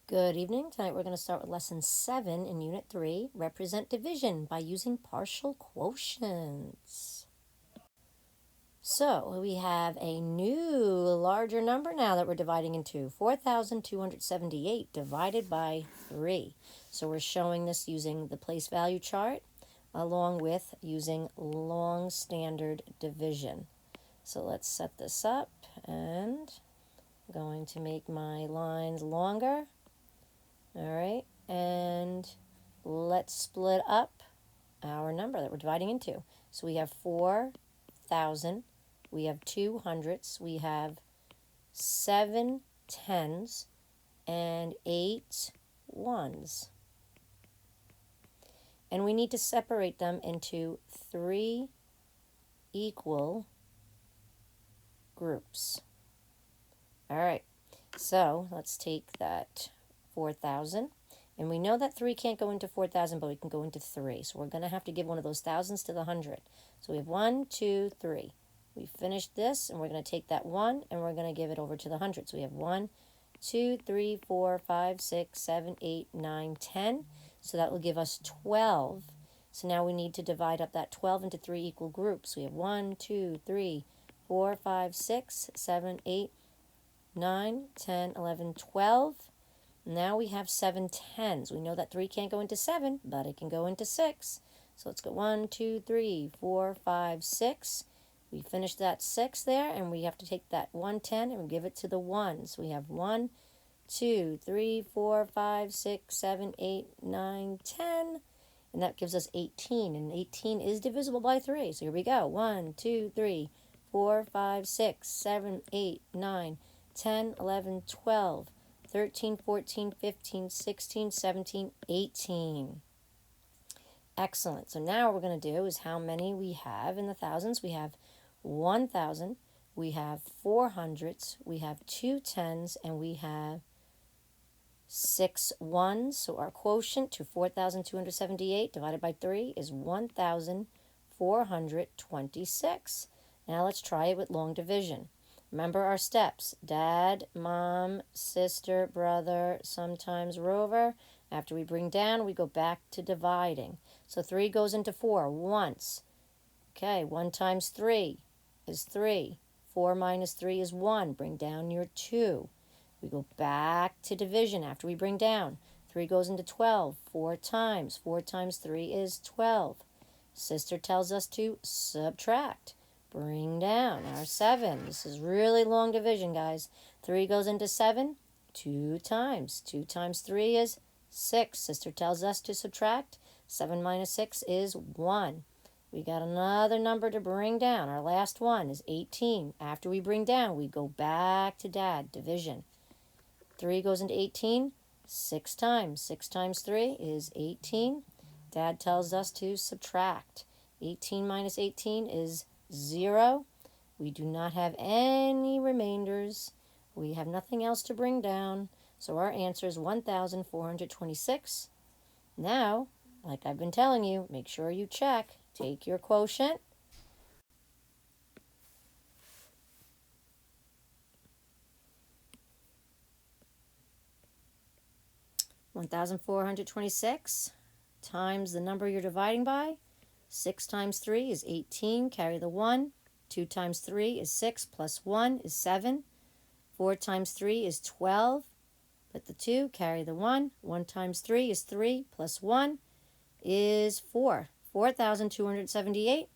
Good evening. Tonight we're going to start with Lesson 7 in Unit 3, Represent Division by using partial quotients. So we have a new larger number now that we're dividing into, 4,278 divided by 3. So we're showing this using the place value chart along with using long standard division. So let's set this up, and I'm going to make my lines longer. All right, and let's split up our number that we're dividing into. So we have 4,000, we have 2 hundredths, we have 7 tens, and 8 ones. And we need to separate them into 3 equal groups. All right, so let's take that 4,000. And we know that 3 can't go into 4,000, but we can go into 3. So we're going to have to give one of those thousands to the 100. So we have 1, 2, 3. We finished this, and we're going to take that 1, and we're going to give it over to the 100. So we have 1, 2, 3, 4, 5, 6, 7, 8, 9, 10. So that will give us 12. So now we need to divide up that 12 into 3 equal groups. We have 1, 2, 3, 4, 5, 6, 7, 8, 9, 10, 11, 12. Now we have 7 tens. We know that 3 can't go into 7, but it can go into 6. So let's go 1, 2, 3, 4, 5, 6. We finished that 6 there, and we have to take that 110 and give it to the 1s. We have 1, 2, 3, 4, 5, 6, 7, 8, 9, 10. And that gives us 18. And 18 is divisible by 3. So here we go. 1, 2, 3, 4, 5, 6, 7, 8, 9, 10, 11, 12. 13, 14, 15, 16, 17, 18. Excellent. So now what we're going to do is how many we have in the thousands. We have 1,000, we have 4 hundredths, we have 2 tens, and we have 6 ones. So our quotient to 4,278 divided by 3 is 1,426. Now let's try it with long division. Remember our steps: dad, mom, sister, brother, sometimes Rover. After we bring down, we go back to dividing. So 3 goes into 4 once. Okay, 1 times 3 is 3. 4 minus 3 is 1. Bring down your 2. We go back to division after we bring down. 3 goes into 12 4 times. 4 times 3 is 12. Sister tells us to subtract. Bring down our 7. This is really long division, guys. 3 goes into 7 2 times. 2 times 3 is 6. Sister tells us to subtract. 7 minus 6 is 1. We got another number to bring down. Our last one is 18. After we bring down, we go back to dad, division. 3 goes into 18 6 times. 6 times 3 is 18. Dad tells us to subtract. 18 minus 18 is 0. We do not have any remainders. We have nothing else to bring down. So our answer is 1,426. Now, like I've been telling you, make sure you check. Take your quotient. (1,426) times the number you're dividing by. 6 times 3 is 18. Carry the 1. 2 times 3 is 6 plus 1 is 7. 4 times 3 is 12. Put the 2. Carry the 1. 1 times 3 is 3 plus 1 is 4. 4,278.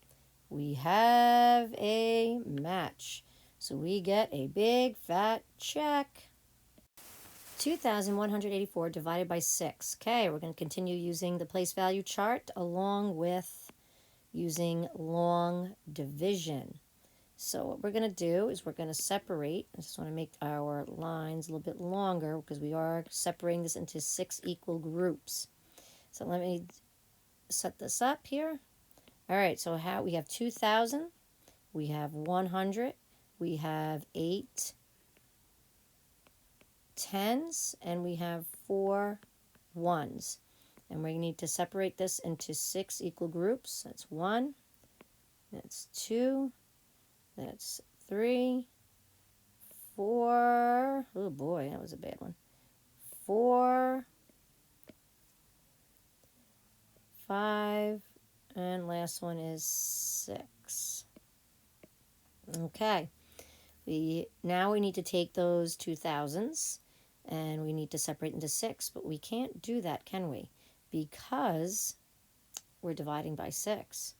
We have a match. So we get a big fat check. 2,184 divided by 6. Okay, we're going to continue using the place value chart along with using long division. So what we're going to do is we're going to separate. I just want to make our lines a little bit longer because we are separating this into 6 equal groups. So let me set this up here. All right, so how we have 2,000, we have 100, we have 8 tens, and we have 4 ones. And we need to separate this into 6 equal groups. That's 1, that's 2, that's 3, 4, oh boy, that was a bad one, 4, 5, and last one is 6. Okay, now we need to take those 2000s and we need to separate into 6, but we can't do that, can we? Because we're dividing by 6.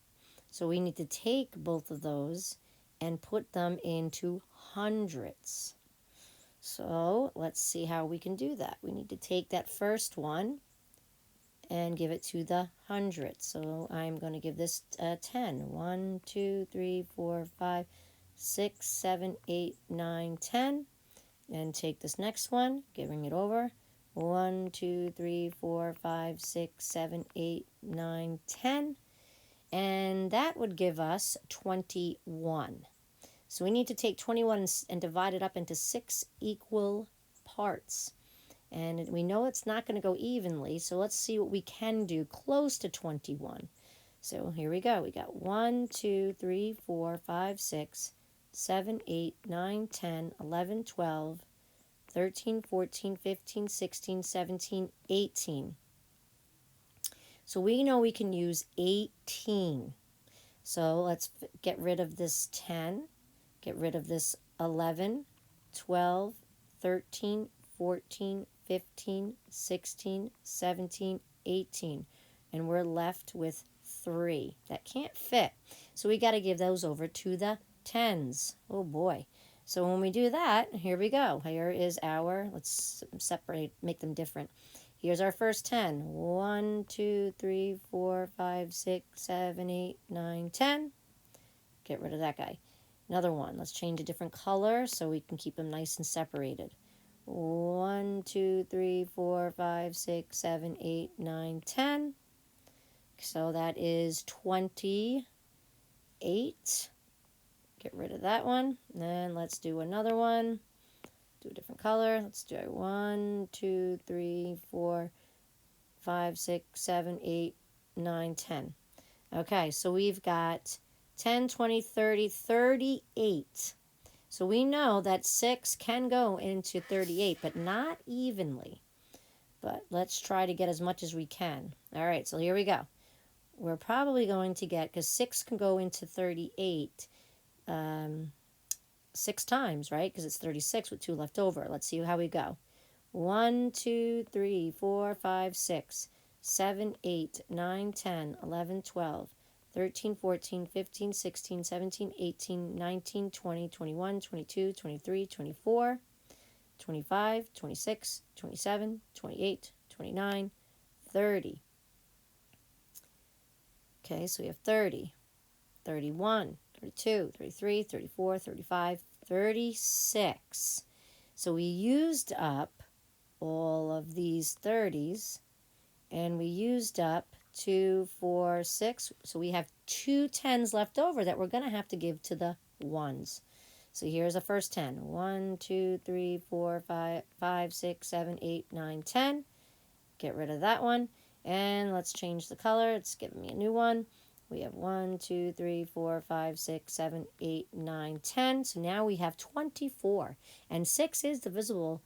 So we need to take both of those and put them into hundreds. So let's see how we can do that. We need to take that first one and give it to the hundred. So I'm going to give this 10. 1, 2, 3, 4, 5, 6, 7, 8, 9, 10. And take this next one, giving it over. 1, 2, 3, 4, 5, 6, 7, 8, 9, 10. And that would give us 21. So we need to take 21 and divide it up into 6 equal parts. And we know it's not going to go evenly, so let's see what we can do close to 21. So here we go. We got 1, 2, 3, 4, 5, 6, 7, 8, 9, 10, 11, 12, 13, 14, 15, 16, 17, 18. So we know we can use 18. So let's get rid of this 10, get rid of this 11, 12, 13, 14, 15, 16, 17, 18. And we're left with 3. That can't fit. So we got to give those over to the 10s. Oh boy. So when we do that, here we go. Here is our, let's separate, make them different. Here's our first 10. 1, 2, 3, 4, 5, 6, 7, 8, 9, 10. Get rid of that guy. Another one. Let's change a different color so we can keep them nice and separated. 1, 2, 3, 4, 5, 6, 7, 8, 9, 10. So that is 28. Get rid of that one. And then let's do another one. Do a different color. Let's do 1, 2, 3, 4, 5, 6, 7, 8, 9, 10. Okay, so we've got 10, 20, 30, 38. So we know that 6 can go into 38, but not evenly. But let's try to get as much as we can. All right, so here we go. We're probably going to get, because 6 can go into 38 6 times, right? Because it's 36 with 2 left over. Let's see how we go. 1, 2, 3, 4, 5, 6, 7, 8, 9, 10, 11, 12, 13, 14, 15, 16, 17, 18, 19, 20, 21, 22, 23, 24, 25, 26, 27, 28, 29, 30. Okay, so we have 30, 31, 32, 33, 34, 35, 36. So we used up all of these 30s, and we used up 2, 4, 6. So we have 2 10s left over that we're going to have to give to the 1s. So here's the first 10. 1, 2, 3, 4, 5, 6, 7, 8, 9, 10. Get rid of that one. And let's change the color. It's giving me a new one. We have 1, 2, 3, 4, 5, 6, 7, 8, 9, 10. So now we have 24. And 6 is divisible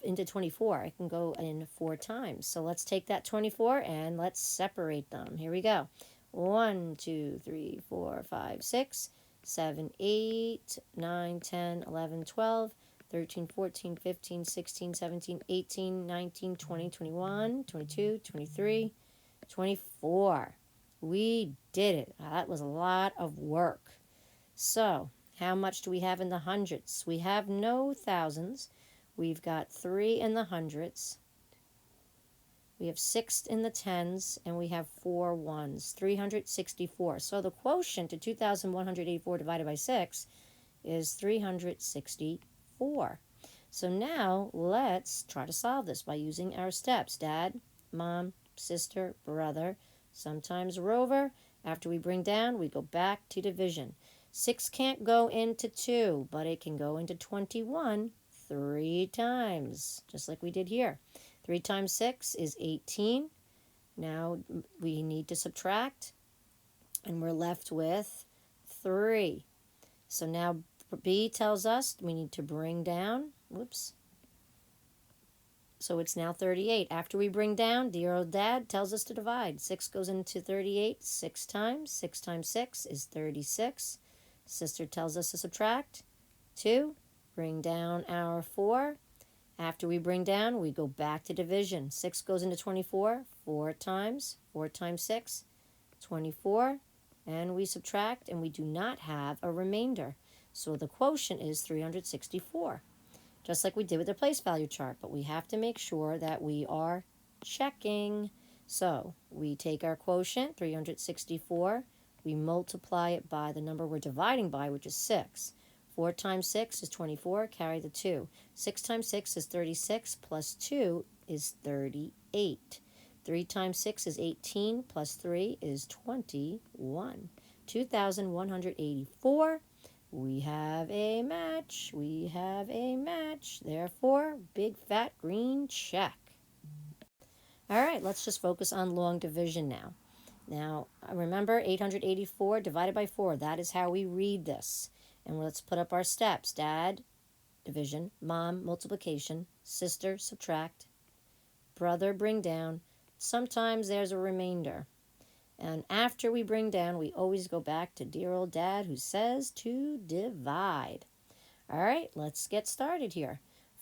into 24. It can go in 4 times. So let's take that 24 and let's separate them. Here we go. 1, 2, 3, 4, 5, 6, 7, 8, 9, 10, 11, 12, 13, 14, 15, 16, 17, 18, 19, 20, 21, 22, 23, 24. We did it. That was a lot of work. So, how much do we have in the hundreds? We have no thousands. We've got 3 in the hundreds. We have 6 in the tens, and we have 4 ones. 364. So the quotient to 2,184 divided by 6 is 364. So now let's try to solve this by using our steps. Dad, Mom, sister, brother, sometimes Rover. After we bring down, we go back to division. 6 can't go into 2, but it can go into 21 3 times, just like we did here. 3 times 6 is 18. Now we need to subtract, and we're left with 3. So now B tells us we need to bring down, So it's now 38. After we bring down, dear old dad tells us to divide. 6 goes into 38 6 times. 6 times 6 is 36. Sister tells us to subtract. 2. Bring down our 4. After we bring down, we go back to division. 6 goes into 24. 4 times. 4 times 6, 24. And we subtract, and we do not have a remainder. So the quotient is 364. Just like we did with the place value chart, but we have to make sure that we are checking. So we take our quotient, 364, we multiply it by the number we're dividing by, which is 6. 4 times 6 is 24, carry the 2. 6 times 6 is 36, plus 2 is 38. 3 times 6 is 18, plus 3 is 21. 2,184. We have a match. We have a match. Therefore, big fat green check. All right, let's just focus on long division now. Now, remember 884 divided by 4. That is how we read this. And let's put up our steps. Dad, division. Mom, multiplication. Sister, subtract. Brother, bring down. Sometimes there's a remainder. And after we bring down, we always go back to dear old dad who says to divide. All right, let's get started here.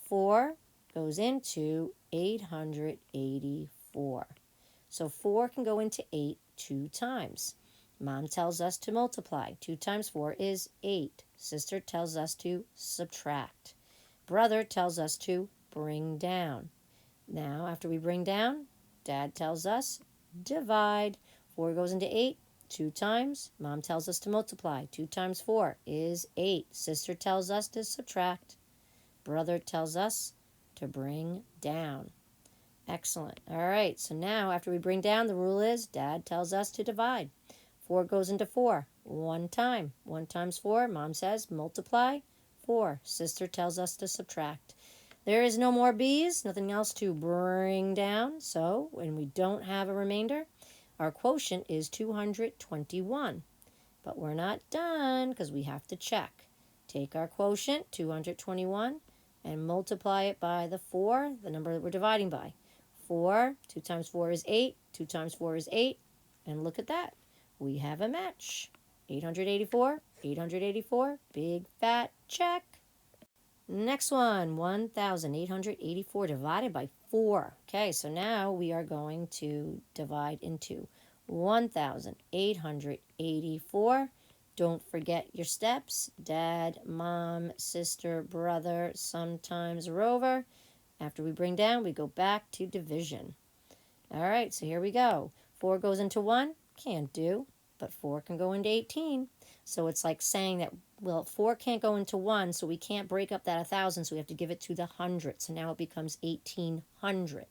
4 goes into 884. So 4 can go into 8 2 times. Mom tells us to multiply. 2 times 4 is 8. Sister tells us to subtract. Brother tells us to bring down. Now, after we bring down, Dad tells us divide. 4 goes into 8 2 times. Mom tells us to multiply. 2 times 4 is 8. Sister tells us to subtract. Brother tells us to bring down. Excellent. All right, so now after we bring down, the rule is Dad tells us to divide. 4 goes into 4 one time. 1 times 4, Mom says multiply. 4. Sister tells us to subtract. There is no more B's, nothing else to bring down. So when we don't have a remainder, our quotient is 221. But we're not done because we have to check. Take our quotient, 221, and multiply it by the 4, the number that we're dividing by. 4, 2 times 4 is 8, 2 times 4 is 8, and look at that. We have a match. 884, 884, big fat check. Next one, 1,884 divided by 4. Okay, so now we are going to divide into 1,884. Don't forget your steps. Dad, mom, sister, brother, sometimes rover. After we bring down, we go back to division. All right, so here we go. 4 goes into 1. Can't do, but 4 can go into 18. So it's like saying that, well, 4 can't go into 1, so we can't break up that 1,000, so we have to give it to the 100. So now it becomes 1,800.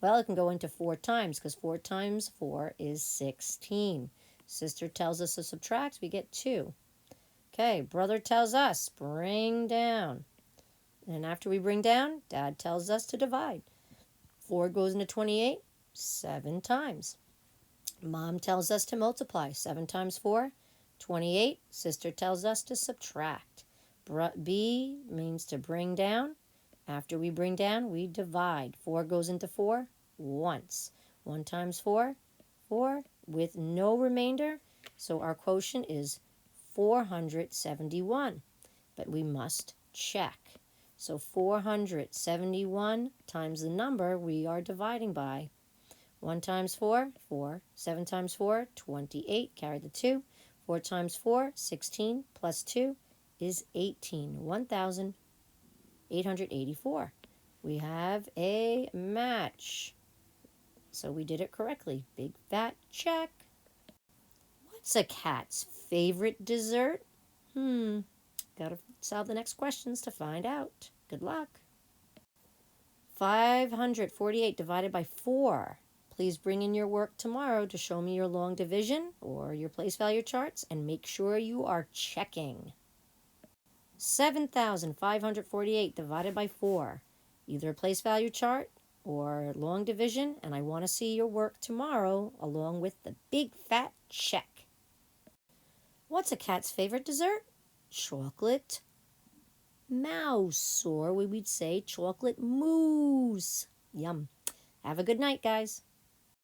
Well, it can go into 4 times, because 4 times 4 is 16. Sister tells us to subtract, we get 2. Okay, brother tells us, bring down. And after we bring down, Dad tells us to divide. 4 goes into 28, 7 times. Mom tells us to multiply. 7 times 4, 28. Sister tells us to subtract. B means to bring down. After we bring down, we divide. 4 goes into 4 once. 1 times 4, 4, with no remainder. So our quotient is 471. But we must check. So 471 times the number we are dividing by. 1 times 4, 4. 7 times 4, 28. Carry the 2. 4 times 4, 16. Plus 2 is 18. 1,884. We have a match. So we did it correctly. Big fat check. What's a cat's favorite dessert? Gotta solve the next questions to find out. Good luck. 548 divided by 4. Please bring in your work tomorrow to show me your long division or your place value charts, and make sure you are checking. 7,548 divided by 4. Either a place value chart or long division, and I want to see your work tomorrow along with the big fat check. What's a cat's favorite dessert? Chocolate mouse, or we would say chocolate mousse. Yum. Have a good night, guys.